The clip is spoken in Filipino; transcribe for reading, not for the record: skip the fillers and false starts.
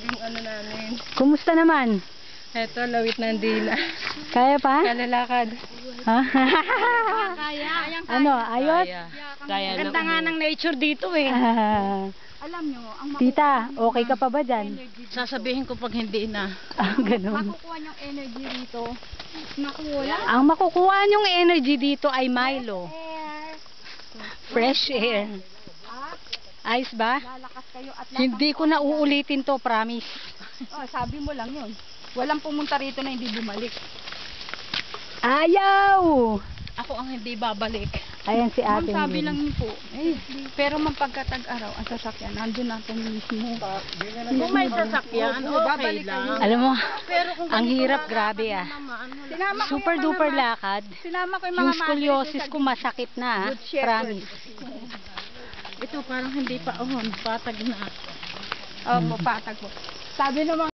yung ano namin. Kumusta naman? Eto, lawit ng dila. Kaya pa? Kalalakad. Ha? Kaya. Ano, ayos? Kaya ganda nga ng nature dito eh. Alam nyo, ang Tita, okay ka pa ba dyan? Sasabihin ko pag hindi na. Ganun. makukuha nyong energy rito. Naku, wala. Ang makukuha nyong energy dito ay Milo. Air. Fresh air. Ayos ba? Lalakas kayo at Hindi ko na uulitin to, promise. Oh, sabi mo lang yun. Walang pumunta rito na hindi bumalik. Ayaw! Ako ang hindi babalik. Ayan si Ma'am, ate. sabi lang niyo po. Pero mapagkatag-araw, ang sasakyan, nandun na po mismo. Kung may sasakyan, okay lang. Alam mo, Pero kung ang hirap, grabe ah. Sinama ko Super yung mga duper lakad. Sinama ko yung Yung mga scoliosis ko masakit na, Good shepherd. promise. Ito parang hindi pa patag na. Opo, patag po. Sabi naman